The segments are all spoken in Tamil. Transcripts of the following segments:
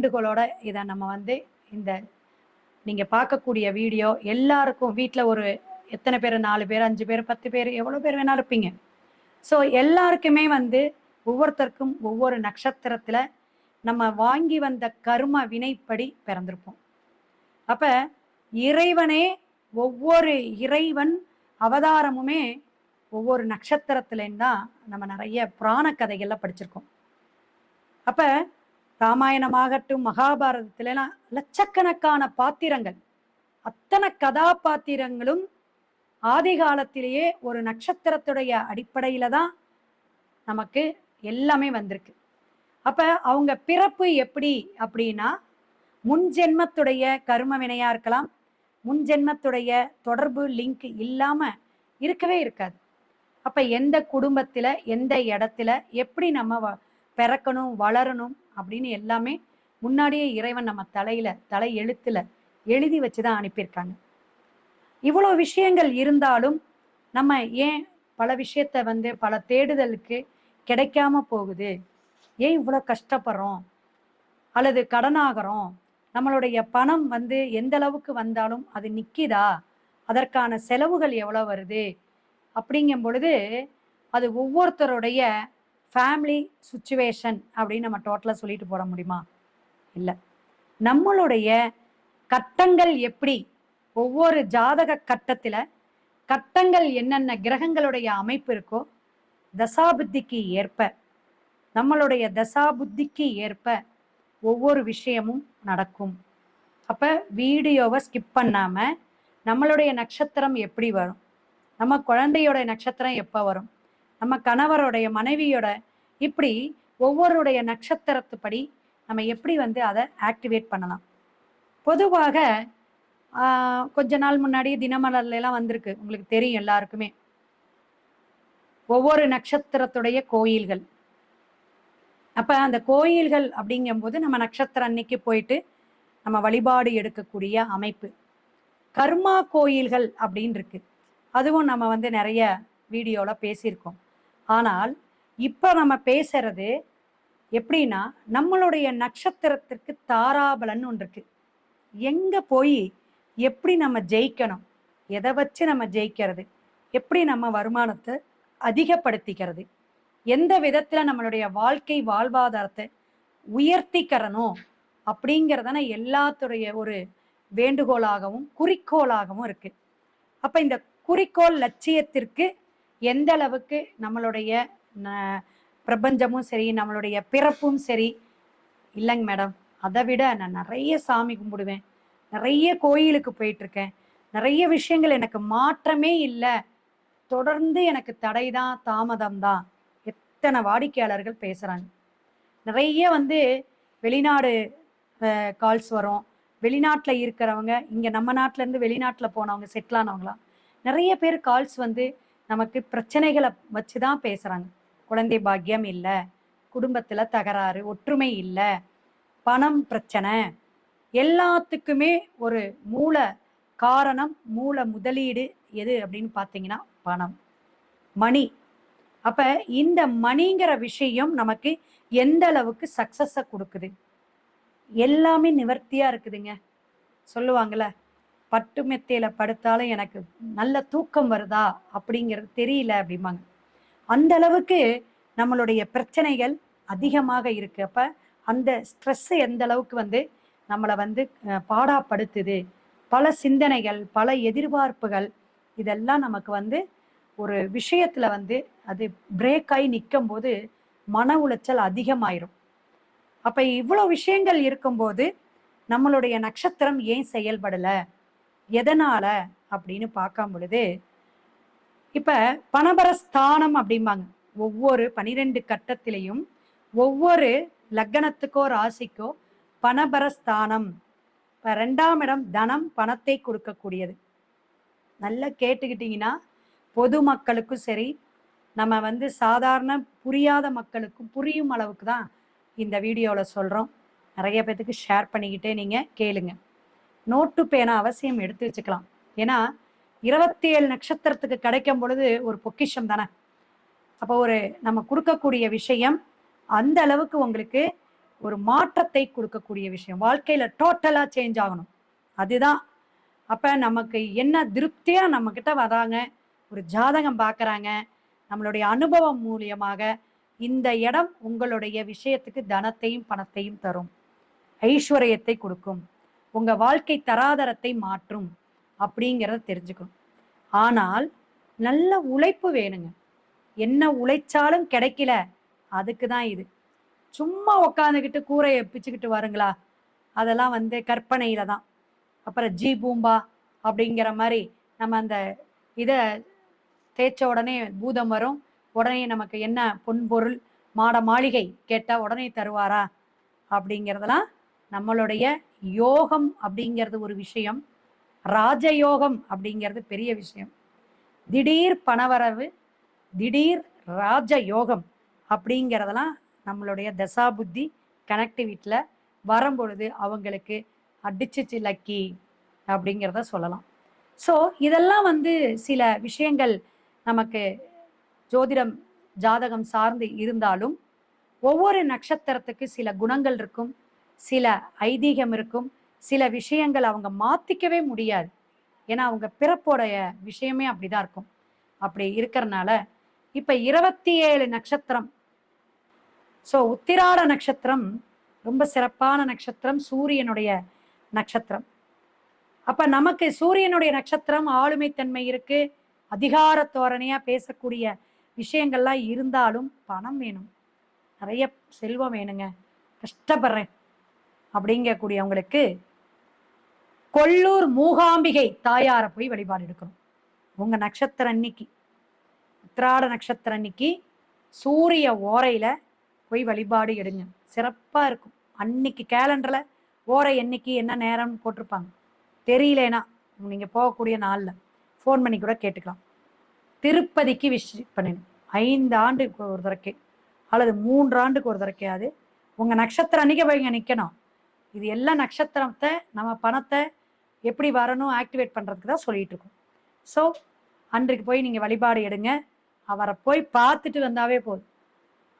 வேண்டுகோளோட இதை நம்ம வந்து இந்த நீங்கள் பார்க்கக்கூடிய வீடியோ எல்லாருக்கும் வீட்டில் ஒரு எத்தனை பேர் 4 பேர் 5 பேர் 10 பேர் எவ்வளோ பேர் வேணா இருப்பீங்க. ஸோ எல்லாருக்குமே வந்து ஒவ்வொருத்தருக்கும் ஒவ்வொரு நட்சத்திரத்தில் நம்ம வாங்கி வந்த கர்ம வினைப்படி பிறந்திருப்போம். அப்போ இறைவனே ஒவ்வொரு இறைவன் அவதாரமுமே ஒவ்வொரு நட்சத்திரத்துலேருந்து தான் நம்ம நிறைய புராண கதைகள்லாம் படிச்சிருக்கோம். அப்போ ராமாயணமாகட்டும் மகாபாரதத்துலலாம் லட்சக்கணக்கான பாத்திரங்கள், அத்தனை கதாபாத்திரங்களும் ஆதி காலத்திலேயே ஒரு நட்சத்திரத்துடைய அடிப்படையில தான் நமக்கு எல்லாமே வந்திருக்கு. அப்ப அவங்க பிறப்பு எப்படி அப்படின்னா முன்ஜென்மத்துடைய கர்ம வினையா இருக்கலாம், முன்ஜென்மத்துடைய தொடர்பு லிங்க் இல்லாம இருக்கவே இருக்காது. அப்ப எந்த குடும்பத்துல எந்த இடத்துல எப்படி நம்ம பிறக்கணும் வளரணும் அப்படின்னு எல்லாமே முன்னாடியே இறைவன் நம்ம தலை எழுத்துல எழுதி வச்சுதான் அனுப்பியிருக்காங்க. இவ்வளோ விஷயங்கள் இருந்தாலும் நம்ம ஏன் பல விஷயத்த வந்து பல தேடுதலுக்கு கிடைக்காம போகுது, ஏன் இவ்வளோ கஷ்டப்படுறோம் அல்லது கடனாகிறோம், நம்மளுடைய பணம் வந்து எந்த அளவுக்கு வந்தாலும் அது நிற்கிதா, அதற்கான செலவுகள் எவ்வளோ வருது அப்படிங்கும் பொழுது அது ஒவ்வொருத்தருடைய ஃபேமிலி சுச்சுவேஷன் அப்படின்னு நம்ம டோட்டலாக சொல்லிட்டு போட முடியுமா? இல்லை. நம்மளுடைய கட்டங்கள் எப்படி, ஒவ்வொரு ஜாதக கட்டத்தில் கட்டங்கள் என்னென்ன கிரகங்களுடைய அமைப்பு இருக்கோ தசாபுத்திக்கு ஏற்ப, நம்மளுடைய தசாபுத்திக்கு ஏற்ப ஒவ்வொரு விஷயமும் நடக்கும். அப்போ வீடியோவை ஸ்கிப் பண்ணாமல் நம்மளுடைய நட்சத்திரம் எப்படி வரும், நம்ம குழந்தையோட நட்சத்திரம் எப்போ வரும், நம்ம கணவருடைய மனைவியோட, இப்படி ஒவ்வொருடைய நட்சத்திரத்துப்படி நம்ம எப்படி வந்து அதை ஆக்டிவேட் பண்ணலாம். பொதுவாக கொஞ்ச நாள் முன்னாடி தினமலர்லாம் வந்திருக்கு, உங்களுக்கு தெரியும் எல்லாருக்குமே, ஒவ்வொரு நட்சத்திரத்துடைய கோயில்கள். அப்ப அந்த கோயில்கள் அப்படிங்கும்போது நம்ம நட்சத்திரம் அன்னைக்கு போயிட்டு நம்ம வழிபாடு எடுக்கக்கூடிய அமைப்பு. கர்மா கோயில்கள் அப்படின்னு இருக்கு, அதுவும் நம்ம வந்து நிறைய வீடியோல பேசியிருக்கோம். ஆனால் இப்ப நம்ம பேசுறது எப்படின்னா நம்மளுடைய நட்சத்திரத்திற்கு தாராபலன் ஒன்று இருக்கு. எங்க போய் எப்படி நம்ம ஜெயிக்கணும், எதை வச்சு நம்ம ஜெயிக்கிறது, எப்படி நம்ம வருமானத்தை அதிகப்படுத்திக்கிறது, எந்த விதத்துல நம்மளுடைய வாழ்க்கை வாழ்வாதாரத்தை உயர்த்திக்கிறணும் அப்படிங்கிறதான எல்லாத்துடைய ஒரு வேண்டுகோளாகவும் குறிக்கோளாகவும் இருக்கு. அப்ப இந்த குறிக்கோள் லட்சியத்திற்கு எந்த அளவுக்கு நம்மளுடைய பிரபஞ்சமும் சரி நம்மளுடைய பிறப்பும் சரி. இல்லைங்க மேடம், அதை விட நான் நிறைய சாமி கும்பிடுவேன், நிறைய கோயிலுக்கு போயிட்டு இருக்கேன், நிறைய விஷயங்கள் எனக்கு மாற்றமே இல்லை, தொடர்ந்து எனக்கு தடை தான் தாமதம் தான், எத்தனை வாடிக்கையாளர்கள் பேசுறாங்க. நிறைய வந்து வெளிநாடு கால்ஸ் வரும், வெளிநாட்டில் இருக்கிறவங்க இங்கே நம்ம நாட்டிலேருந்து வெளிநாட்டில் போனவங்க செட்டில் ஆனவங்களாம் நிறைய பேர் கால்ஸ் வந்து நமக்கு பிரச்சனைகளை வச்சு தான் பேசுகிறாங்க. குழந்தை பாக்கியம் இல்லை, குடும்பத்தில் தகராறு, ஒற்றுமை இல்லை, பணம் பிரச்சனை, எல்லாத்துக்குமே ஒரு மூல காரணம், மூல முதலீடு எது அப்படின்னு பார்த்தீங்கன்னா பணம், மணி. அப்போ இந்த மணிங்கிற விஷயம் நமக்கு எந்த அளவுக்கு சக்ஸஸை கொடுக்குது, எல்லாமே நிவர்த்தியாக இருக்குதுங்க. சொல்லுவாங்கள்ல, பட்டு மெத்தையில படுத்தாலும் எனக்கு நல்ல தூக்கம் வருதா அப்படிங்கிறது தெரியல அப்படிம்பாங்க. அந்த அளவுக்கு நம்மளுடைய பிரச்சனைகள் அதிகமாக இருக்கு. அப்ப அந்த ஸ்ட்ரெஸ் எந்த அளவுக்கு வந்து நம்மளை வந்து பாடாப்படுத்துது, பல சிந்தனைகள், பல எதிர்பார்ப்புகள், இதெல்லாம் நமக்கு வந்து ஒரு விஷயத்துல வந்து அது பிரேக் ஆகி நிற்கும் போது மன உளைச்சல் அதிகமாயிரும். அப்ப இவ்வளவு விஷயங்கள் இருக்கும்போது நம்மளுடைய நட்சத்திரம் ஏன் செயல்படல, எதனால அப்படின்னு பார்க்கும் பொழுது, இப்ப பணபரஸ்தானம் அப்படிம்பாங்க. ஒவ்வொரு 12 கட்டத்திலையும் ஒவ்வொரு லக்னத்துக்கோ ராசிக்கோ பணபரஸ்தானம். இப்ப 2ஆம் இடம் தனம், பணத்தை கொடுக்கக்கூடியது. நல்லா கேட்டுக்கிட்டீங்கன்னா பொதுமக்களுக்கும் சரி, நம்ம வந்து சாதாரண புரியாத மக்களுக்கும் புரியும் அளவுக்கு தான் இந்த வீடியோவில் சொல்கிறோம். நிறைய பேத்துக்கு ஷேர் பண்ணிக்கிட்டே நீங்கள் கேளுங்க. நோட்டு பேனா அவசியம் எடுத்து வச்சுக்கலாம். ஏன்னா 27 நட்சத்திரத்துக்கு கிடைக்கும் பொழுது ஒரு பொக்கிஷம் தானே. அப்போ ஒரு நம்ம கொடுக்கக்கூடிய விஷயம் அந்த அளவுக்கு உங்களுக்கு ஒரு மாற்றத்தை கொடுக்கக்கூடிய விஷயம். வாழ்க்கையில டோட்டலா சேஞ்ச் ஆகணும். அதுதான். அப்ப நமக்கு என்ன திருப்தியா நம்ம கிட்ட வராங்க, ஒரு ஜாதகம் பார்க்கறாங்க, நம்மளுடைய அனுபவம் மூலியமாக இந்த இடம் உங்களுடைய விஷயத்துக்கு தனத்தையும் பணத்தையும் தரும், ஐஸ்வர்யத்தை கொடுக்கும், உங்க வாழ்க்கை தராதரத்தை மாற்றும் அப்படிங்கிறத தெரிஞ்சுக்கணும். ஆனால் நல்ல உழைப்பு வேணுங்க. என்ன உழைச்சாலும் கிடைக்கல, அதுக்கு தான் இது. சும்மா உக்காந்துக்கிட்டு கூரையை பிச்சுக்கிட்டு வருங்களா, அதெல்லாம் கற்பனையில தான். அப்புறம் ஜி பூம்பா அப்படிங்கிற மாதிரி நம்ம அந்த இதை தேய்ச்ச உடனே பூதம் வரும், உடனே நமக்கு என்ன பொன்பொருள் மாட மாளிகை கேட்டா உடனே தருவாரா அப்படிங்கிறதெல்லாம் நம்மளுடைய யோகம் அப்படிங்கிறது ஒரு விஷயம், ராஜயோகம் அப்படிங்கிறது பெரிய விஷயம். திடீர் பணவரவு, திடீர் ராஜயோகம் அப்படிங்கிறதெல்லாம் நம்மளுடைய தசா புத்தி கனெக்டிவிட்டியில் வரும்பொழுது அவங்களுக்கு அடிச்சிச்சு லக்கி அப்படிங்கிறத சொல்லலாம். ஸோ இதெல்லாம் சில விஷயங்கள் நமக்கு ஜோதிடம் ஜாதகம் சார்ந்து இருந்தாலும் ஒவ்வொரு நட்சத்திரத்துக்கு சில குணங்கள் இருக்கும், சில ஐதீகம் இருக்கும், சில விஷயங்கள் அவங்க மாத்திக்கவே முடியாது. ஏன்னா அவங்க பிறப்போடைய விஷயமே அப்படிதான் இருக்கும். அப்படி இருக்கிறனால இப்ப 27 நட்சத்திரம். ஸோ உத்திராட நட்சத்திரம் ரொம்ப சிறப்பான நட்சத்திரம், சூரியனுடைய நட்சத்திரம். அப்ப நமக்கு சூரியனுடைய நட்சத்திரம் ஆளுமைத்தன்மை இருக்கு, அதிகார தோரணையா பேசக்கூடிய விஷயங்கள்லாம் இருந்தாலும் பணம் வேணும், நிறைய செல்வம் வேணுங்க, கஷ்டப்படுறேன் அப்படிங்கக்கூடியவங்களுக்கு கொல்லூர் மூகாம்பிகை தாயாரை போய் வழிபாடு எடுக்கணும். உங்க நட்சத்திரம் அன்னைக்கு, உத்திராட நட்சத்திரம் அன்னைக்கு சூரிய ஓரையில போய் வழிபாடு எடுங்க, சிறப்பா இருக்கும். அன்னைக்கு கேலண்டர்ல ஓரை என்னைக்கு என்ன நேரம் போட்டிருப்பாங்க, தெரியலனா நீங்க போகக்கூடிய நாள்ல ஃபோன் பண்ணி கூட கேட்டுக்கலாம். திருப்பதிக்கு விசிட் பண்ணணும் 5 ஆண்டுக்கு ஒரு தடவை அல்லது 3 ஆண்டுக்கு ஒரு தடவையாவது உங்க நட்சத்திரம் அன்னைக்கு போய் இங்க நிக்கணும். இது எல்லா நட்சத்திரத்தை நம்ம பணத்தை எப்படி வரணும் ஆக்டிவேட் பண்றதுக்கு தான் சொல்லிட்டு இருக்கோம். ஸோ அன்றைக்கு போய் நீங்க வழிபாடு எடுங்க, அவரை போய் பார்த்துட்டு வந்தாவே போதும்.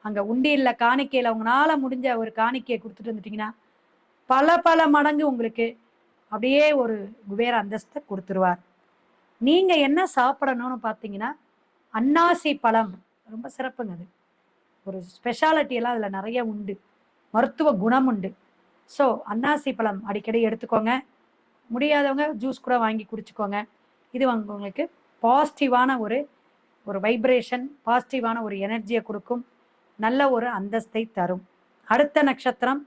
அங்க உண்டியல்ல காணிக்கையில உங்களால முடிஞ்ச ஒரு காணிக்கையை கொடுத்துட்டு வந்துட்டீங்கன்னா பல பல மடங்கு உங்களுக்கு அப்படியே ஒரு குபேர அந்தஸ்தை கொடுத்துருவார். நீங்க என்ன சாப்பிடணும்னு பார்த்தீங்கன்னா அன்னாசி பழம் ரொம்ப சிறப்புங்க. அது ஒரு ஸ்பெஷாலிட்டி எல்லாம் அதுல நிறைய உண்டு, மருத்துவ குணம் உண்டு. ஸோ அன்னாசி பழம் அடிக்கடி எடுத்துக்கோங்க. முடியாதவங்க ஜூஸ் கூட வாங்கி குடிச்சுக்கோங்க. இது உங்களுக்கு பாசிட்டிவான ஒரு வைப்ரேஷன், பாசிட்டிவான ஒரு எனர்ஜியை கொடுக்கும், நல்ல ஒரு அந்தஸ்தை தரும். அடுத்த நட்சத்திரம்